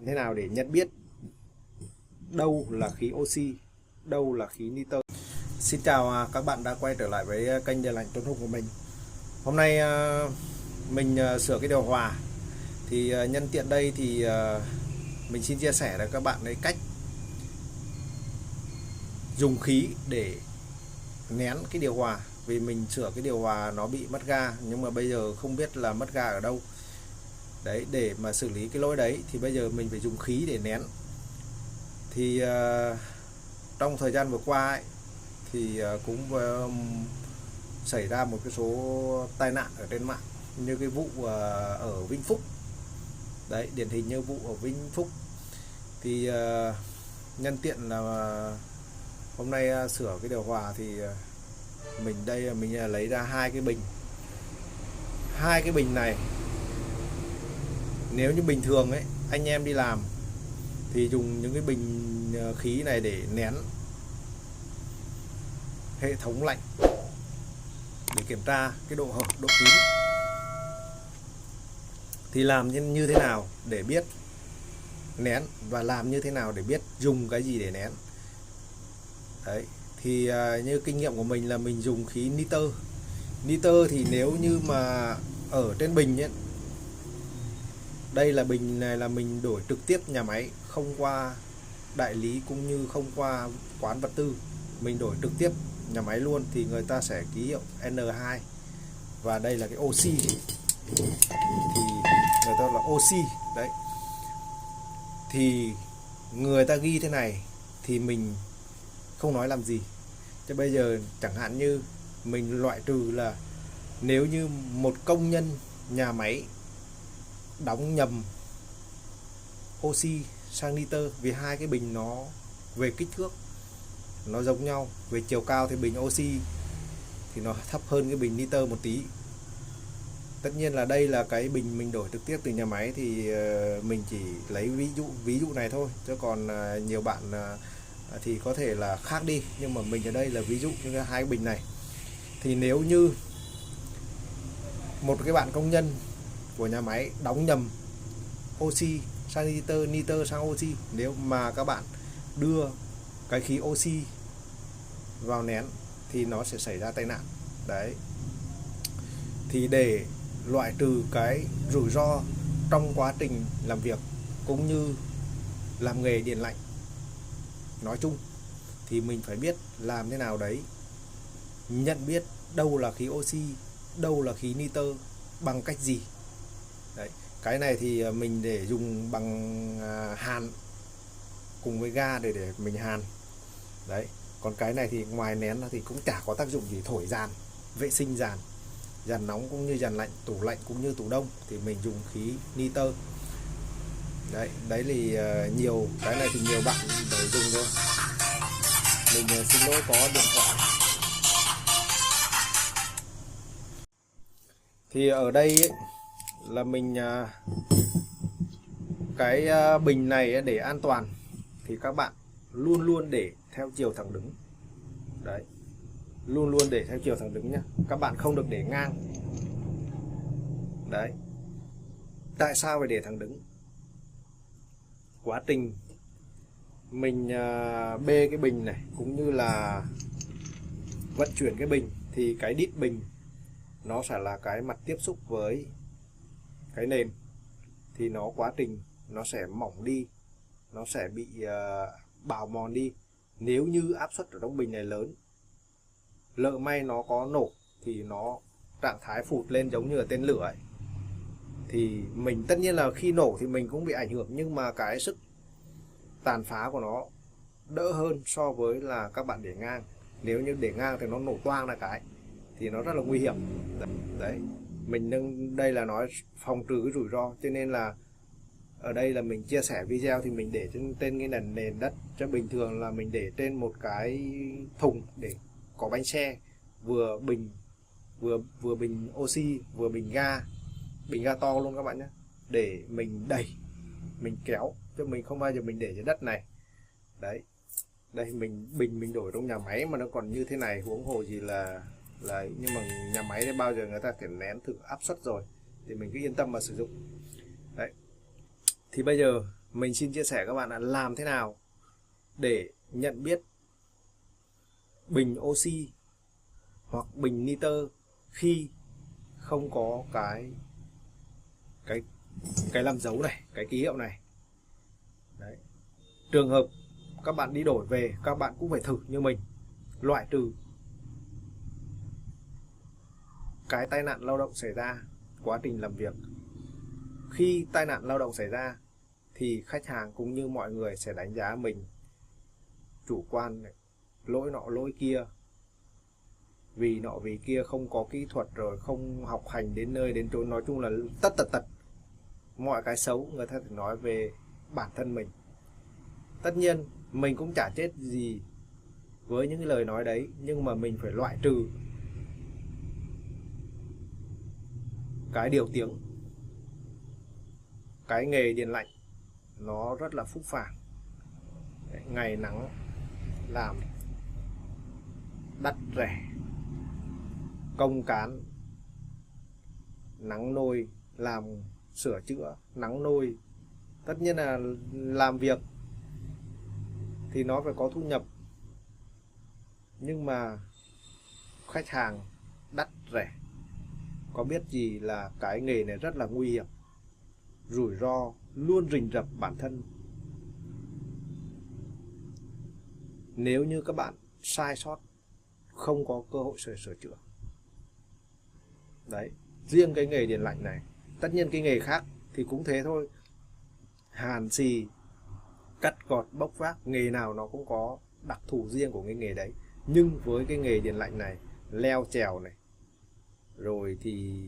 làm thế nào để nhận biết đâu là khí oxy, đâu là khí nitơ. Xin chào các bạn đã quay trở lại với kênh Điện lạnh Tuấn Hùng của mình. Hôm nay mình sửa cái điều hòa, thì nhân tiện đây thì mình xin chia sẻ với các bạn cái cách dùng khí để nén cái điều hòa. Vì mình sửa cái điều hòa nó bị mất ga, nhưng mà bây giờ không biết là mất ga ở đâu. Đấy, để mà xử lý cái lỗi đấy thì bây giờ mình phải dùng khí để nén. Thì trong thời gian vừa qua ấy, thì cũng xảy ra một cái số tai nạn ở trên mạng, như cái vụ ở Vĩnh Phúc. Đấy, điển hình như vụ ở Vĩnh Phúc. Thì nhân tiện là hôm nay sửa cái điều hòa thì mình lấy ra hai cái bình này. Nếu như bình thường ấy, anh em đi làm thì dùng những cái bình khí này để nén hệ thống lạnh, để kiểm tra cái độ hợp, độ kín. Thì làm như thế nào để biết nén, và làm như thế nào để biết dùng cái gì để nén. Đấy, thì như kinh nghiệm của mình là mình dùng khí nitơ. Nitơ thì nếu như mà ở trên bình ấy, đây là bình này là mình đổi trực tiếp nhà máy, không qua đại lý cũng như không qua quán vật tư, mình đổi trực tiếp nhà máy luôn, thì người ta sẽ ký hiệu N2. Và đây là cái oxy, thì người ta là oxy. Đấy, thì người ta ghi thế này thì mình không nói làm gì. Chứ bây giờ chẳng hạn như mình loại trừ là nếu như một công nhân nhà máy đóng nhầm oxy sang nitơ, vì hai cái bình nó về kích thước nó giống nhau, về chiều cao thì bình oxy thì nó thấp hơn cái bình nitơ một tí. Tất nhiên là đây là cái bình mình đổi trực tiếp từ nhà máy, thì mình chỉ lấy ví dụ này thôi, chứ còn nhiều bạn thì có thể là khác đi, nhưng mà mình ở đây là ví dụ như hai cái bình này. Thì nếu như một cái bạn công nhân của nhà máy đóng nhầm oxy sang nitơ, nitơ sang oxy, nếu mà các bạn đưa cái khí oxy vào nén thì nó sẽ xảy ra tai nạn. Đấy, thì để loại trừ cái rủi ro trong quá trình làm việc cũng như làm nghề điện lạnh nói chung, thì mình phải biết làm thế nào đấy nhận biết đâu là khí oxy, đâu là khí nitơ, bằng cách gì. Đấy, cái này thì mình để dùng bằng hàn cùng với ga để mình hàn. Đấy, còn cái này thì ngoài nén thì cũng chả có tác dụng gì, thổi dàn, vệ sinh dàn nóng cũng như dàn lạnh, tủ lạnh cũng như tủ đông, thì mình dùng khí nitơ. Đấy thì nhiều cái này thì nhiều bạn để dùng thôi. Mình xin lỗi có điện thoại. Thì ở đây ấy, là mình cái bình này để an toàn thì các bạn luôn luôn để theo chiều thẳng đứng. Đấy, luôn luôn để theo chiều thẳng đứng nhé, các bạn không được để ngang. Đấy, tại sao phải để thẳng đứng? Quá trình mình bê cái bình này cũng như là vận chuyển cái bình, thì cái đít bình nó sẽ là cái mặt tiếp xúc với cái nền, thì nó quá trình nó sẽ mỏng đi, nó sẽ bị bào mòn đi. Nếu như áp suất ở trong bình này lớn, lỡ may nó có nổ thì nó trạng thái phụt lên giống như là tên lửa ấy. Thì mình tất nhiên là khi nổ thì mình cũng bị ảnh hưởng, nhưng mà cái sức tàn phá của nó đỡ hơn so với là các bạn để ngang. Nếu như để ngang thì nó nổ toang ra cái thì nó rất là nguy hiểm. Đấy, mình đây là nói phòng trừ cái rủi ro, cho nên là ở đây là mình chia sẻ video thì mình để trên cái nền đất. Cho bình thường là mình để trên một cái thùng để có bánh xe, vừa bình oxy, vừa bình ga to luôn các bạn nhé, để mình đẩy, mình kéo, chứ mình không bao giờ mình để trên đất này. Đấy, đây mình đổi trong nhà máy mà nó còn như thế này, huống hồ gì là nhưng mà nhà máy thì bao giờ người ta phải nén thử áp suất rồi, thì mình cứ yên tâm mà sử dụng. Đấy, thì bây giờ mình xin chia sẻ các bạn là làm thế nào để nhận biết bình oxy hoặc bình nitơ khi không có cái làm dấu này, cái ký hiệu này. Đấy. Trường hợp các bạn đi đổi về, các bạn cũng phải thử như mình, loại trừ cái tai nạn lao động xảy ra quá trình làm việc. Khi tai nạn lao động xảy ra thì khách hàng cũng như mọi người sẽ đánh giá mình chủ quan này, lỗi nọ lỗi kia, vì nọ vì kia, không có kỹ thuật, rồi không học hành đến nơi đến chốn, nói chung là tất tật mọi cái xấu người ta phải nói về bản thân mình. Tất nhiên mình cũng chả chết gì với những cái lời nói đấy, nhưng mà mình phải loại trừ cái điều tiếng. Cái nghề điện lạnh nó rất là phúc phàng. Ngày nắng làm đắt rẻ, công cán, nắng nôi làm sửa chữa, nắng nôi. Tất nhiên là làm việc thì nó phải có thu nhập, nhưng mà khách hàng đắt rẻ. Có biết gì là cái nghề này rất là nguy hiểm, rủi ro luôn rình rập bản thân. Nếu như các bạn sai sót, không có cơ hội sửa chữa. Đấy, riêng cái nghề điện lạnh này. Tất nhiên cái nghề khác thì cũng thế thôi, hàn xì, cắt gọt, bốc vác, nghề nào nó cũng có đặc thù riêng của cái nghề đấy. Nhưng với cái nghề điện lạnh này, leo trèo này, rồi thì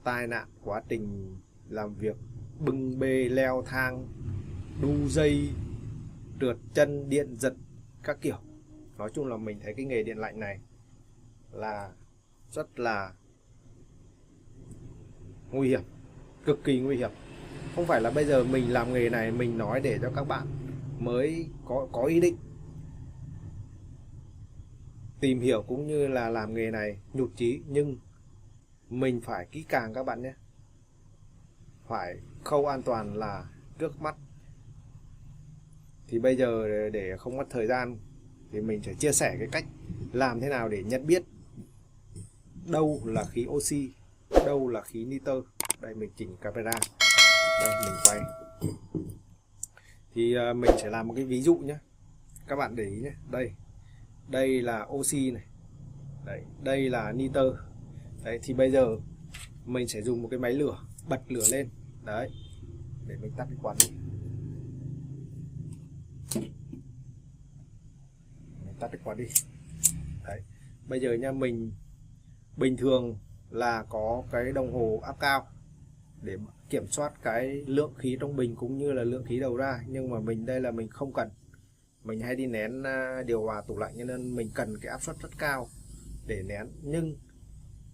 tai nạn quá trình làm việc, bưng bê leo thang, đu dây, trượt chân, điện giật các kiểu. Nói chung là mình thấy cái nghề điện lạnh này là rất là nguy hiểm, cực kỳ nguy hiểm. Không phải là bây giờ mình làm nghề này mình nói để cho các bạn mới có ý định tìm hiểu cũng như là làm nghề này nhụt chí, nhưng mình phải kỹ càng các bạn nhé. Phải khâu an toàn là trước mắt. Thì bây giờ để không mất thời gian thì mình sẽ chia sẻ cái cách làm thế nào để nhận biết đâu là khí oxy, đâu là khí nitơ. Đây mình chỉnh camera, đây mình quay. Thì mình sẽ làm một cái ví dụ nhé, các bạn để ý nhé. Đây là oxy này, đây là nitơ. Đấy, thì bây giờ mình sẽ dùng một cái máy lửa, bật lửa lên. Đấy, để mình tắt cái quạt đi. Mình tắt cái quạt đi. Đấy, bây giờ nha, mình bình thường là có cái đồng hồ áp cao để kiểm soát cái lượng khí trong bình cũng như là lượng khí đầu ra. Nhưng mà mình đây là mình không cần. Mình hay đi nén điều hòa tủ lạnh, cho nên mình cần cái áp suất rất cao để nén. Nhưng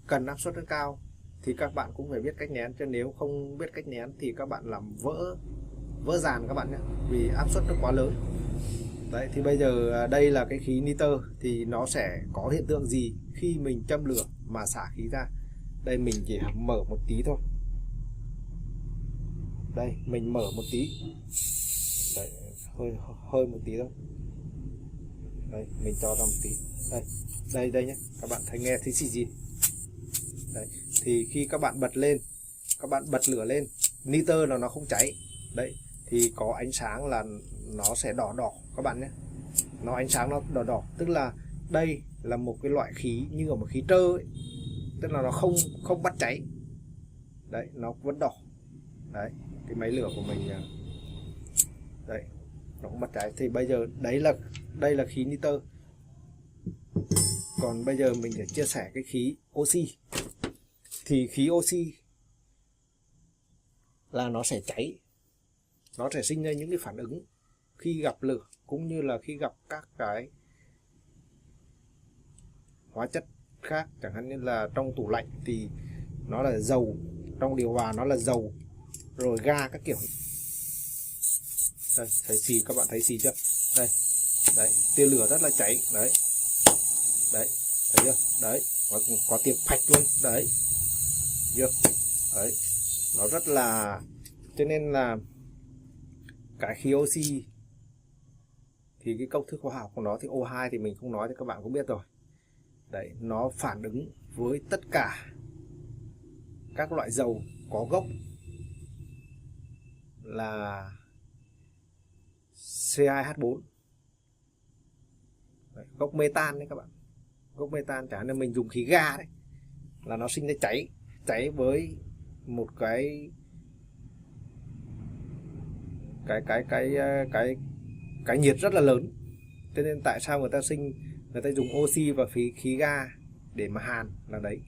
cần áp suất rất cao thì các bạn cũng phải biết cách nén, chứ nếu không biết cách nén thì các bạn làm vỡ dàn các bạn nhé, vì áp suất nó quá lớn. Đấy, thì bây giờ đây là cái khí nitơ, thì nó sẽ có hiện tượng gì khi mình châm lửa mà xả khí ra. Đây mình chỉ mở một tí thôi. Đây mình mở một tí. Đấy, hơi một tí thôi. Đấy, mình cho ra một tí. Đây nhé, các bạn thấy nghe thấy gì. Đấy, thì khi các bạn bật lên, các bạn bật lửa lên, nitơ là nó không cháy. Đấy, thì có ánh sáng là nó sẽ đỏ các bạn nhé. Nó ánh sáng nó đỏ, tức là đây là một cái loại khí như ở một khí trơ ấy. Tức là nó không bắt cháy. Đấy, nó vẫn đỏ. Đấy, cái máy lửa của mình đấy, nó không bắt cháy. Thì bây giờ đây là khí nitơ. Còn bây giờ mình sẽ chia sẻ cái khí oxy. Thì khí oxy là nó sẽ cháy, nó sẽ sinh ra những cái phản ứng khi gặp lửa, cũng như là khi gặp các cái hóa chất khác. Chẳng hạn như là trong tủ lạnh thì nó là dầu, trong điều hòa nó là dầu, rồi ga các kiểu. Đây, thấy xì, các bạn thấy xì chưa? Đấy, tia lửa rất là cháy. Đấy, thấy chưa? Đấy, có tiếng phạch luôn. Đấy, chưa? Đấy, nó rất là, cho nên là cái khí oxy thì cái công thức hóa học của nó thì O2 thì mình không nói thì các bạn cũng biết rồi. Đấy, nó phản ứng với tất cả các loại dầu có gốc là C2H4. Đấy, gốc metan đấy các bạn. Gốc metan chẳng hạn mình dùng khí ga đấy là nó sinh ra cháy với một cái nhiệt rất là lớn. Cho nên tại sao người ta dùng oxy và khí ga để mà hàn là đấy.